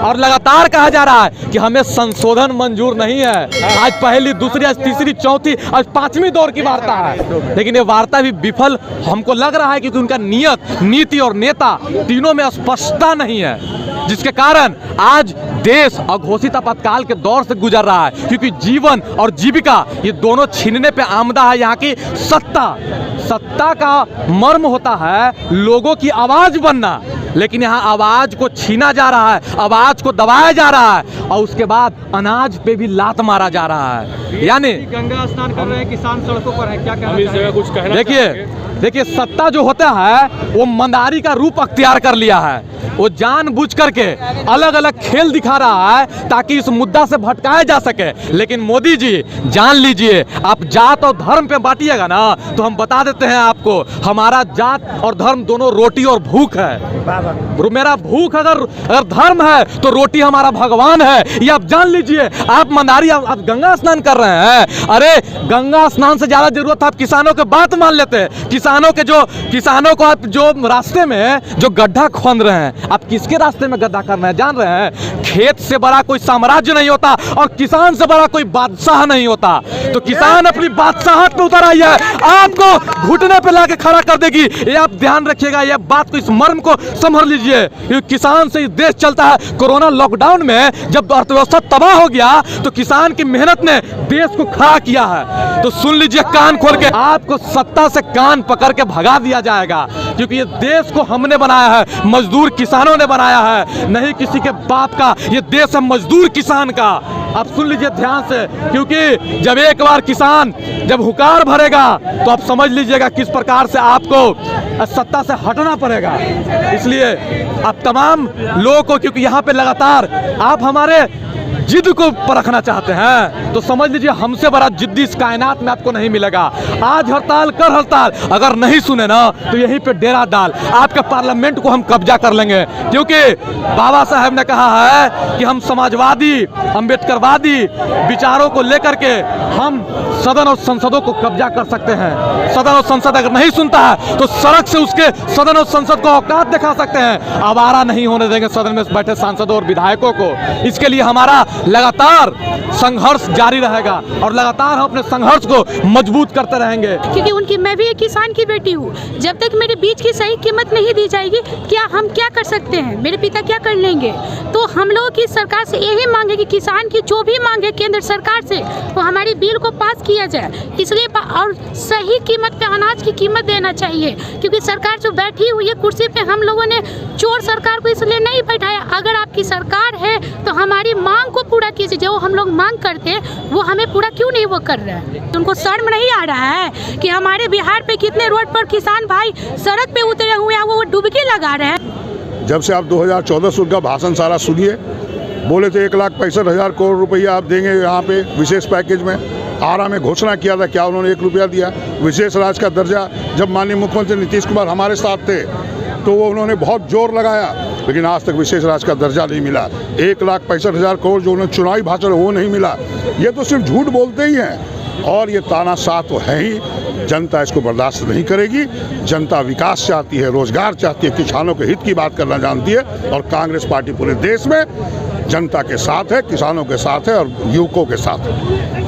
और लगातार कहा जा रहा है कि हमें संशोधन मंजूर नहीं है। आज पहली, दूसरी, आज तीसरी, चौथी, आज पांचवी दौर की वार्ता है, लेकिन ये वार्ता भी विफल हमको लग रहा है क्योंकि उनका नियत, नीति और नेता तीनों में स्पष्टता नहीं है, जिसके कारण आज देश अघोषित आपातकाल के दौर से गुजर रहा है। क्योंकि जीवन और जीविका ये दोनों छीनने पे आमदा है यहाँ की सत्ता का मर्म होता है लोगों की आवाज बनना, लेकिन यहाँ आवाज को छीना जा रहा है, आवाज को दबाया जा रहा है और उसके बाद अनाज पे भी लात मारा जा रहा है। यानी गंगा स्नान कर रहे हैं किसान सड़कों पर है, क्या कहना कुछ कहना? देखिए सत्ता जो होता है वो मंदारी का रूप अख्तियार कर लिया है। वो जानबूझ करके अलग अलग खेल दिखा रहा है ताकि इस मुद्दा से भटकाया जा सके। लेकिन मोदी जी जान लीजिए, आप जात और धर्म पे बांटिएगा ना तो हम बता देते हैं आपको, हमारा जात और धर्म दोनों रोटी और भूख है। मेरा भूख अगर धर्म है तो रोटी हमारा भगवान है, ये आप जान लीजिए। आप मंदारी, आप गंगा स्नान कर रहे हैं, अरे गंगा स्नान से ज्यादा जरूरत आप किसानों के बात मान लेते। किसानों को आप जो रास्ते में जो गड्ढा खोद रहे हैं, आप किसके रास्ते में गड्ढा कर रहे हैं जान रहे हैं? खेत से बड़ा कोई साम्राज्य नहीं होता और किसान से बड़ा कोई बादशाह नहीं होता। तो किसान अपनी बादशाहत पे उतर आई है, आपको घुटने पे लाके खड़ा कर देगी, ये आप ध्यान रखिएगा। ये बात को, इस मर्म को समझ लीजिए। किसान से देश चलता है। कोरोना लॉकडाउन में जब अर्थव्यवस्था तबाह हो गया तो किसान की मेहनत ने देश को खड़ा किया है। तो सुन लीजिए कान खोल के, आपको सत्ता से कान पकड़ के भगा दिया जाएगा, क्योंकि ये देश को हमने बनाया है, मजदूर किसानों ने बनाया है, नहीं किसी के बाप का। ये देश है मजदूर किसान का। आप सुन लीजिए ध्यान से, क्योंकि जब एक बार किसान जब हुकार भरेगा तो आप समझ लीजिएगा किस प्रकार से आपको सत्ता से हटना पड़ेगा। इसलिए आप तमाम लोगों को, क्योंकि यहाँ पे लगातार आप हमारे जिद को परखना चाहते हैं, तो समझ लीजिए हमसे बड़ा जिद्दी इस कायनात में आपको नहीं मिलेगा। आज हड़ताल कर हड़ताल, अगर नहीं सुने ना तो यहीं पे डेरा डाल, आपके पार्लियामेंट को हम कब्जा कर लेंगे। क्योंकि बाबा साहब ने कहा है कि हम समाजवादी, अम्बेडकरवादी विचारों को लेकर के हम सदन और संसदों को कब्जा कर सकते हैं। सदन और संसद अगर नहीं सुनता है तो सड़क से उसके सदन और संसद को औकात दिखा सकते हैं। आवारा नहीं होने देंगे सदन में बैठे सांसदों और विधायकों को। इसके लिए हमारा लगातार संघर्ष जारी रहेगा और लगातार हम अपने संघर्ष को मजबूत करते रहेंगे। क्योंकि उनकी, मैं भी एक किसान की बेटी हूँ। जब तक मेरे बीज की सही कीमत नहीं दी जाएगी, हम क्या कर सकते हैं? मेरे पिता क्या कर लेंगे? तो हम लोगों की सरकार से यही मांगे कि किसान की जो भी मांगे केंद्र सरकार से, वो हमारी बिल को पास किया जाए। इसलिए और सही कीमत पे अनाज की कीमत देना चाहिए, क्योंकि सरकार जो बैठी हुई है कुर्सी पे, हम लोगों ने चोर सरकार को इसलिए नहीं बैठाया। अगर आपकी सरकार है तो हमारी मांग को पूरा कीजिए। जो हम लोग मांग करते हैं वो हमें पूरा क्यों नहीं वो कर रहे हैं? उनको शर्म नहीं आ रहा है कि हमारे बिहार पे कितने रोड पर किसान भाई सड़क पे उतरे हुए हैं, वो डुबकी लगा रहे हैं। जब से आप 2014 से उनका भाषण सारा सुनिए, बोले थे 1,65,000 करोड़ रुपया आप देंगे यहाँ पे विशेष पैकेज में। आरा में घोषणा किया था, क्या उन्होंने 1 रुपया दिया? विशेष राज्य का दर्जा जब माननीय मुख्यमंत्री नीतीश कुमार हमारे साथ थे तो वो उन्होंने बहुत जोर लगाया, लेकिन आज तक विशेष राज्य का दर्जा नहीं मिला। 1,65,000 करोड़ जो उन्होंने चुनावी भाषण वो नहीं मिला। ये तो सिर्फ झूठ बोलते ही हैं और ये तानाशाह तो है ही। जनता इसको बर्दाश्त नहीं करेगी। जनता विकास चाहती है, रोजगार चाहती है, किसानों के हित की बात करना जानती है और कांग्रेस पार्टी पूरे देश में जनता के साथ है, किसानों के साथ है और युवकों के साथ है।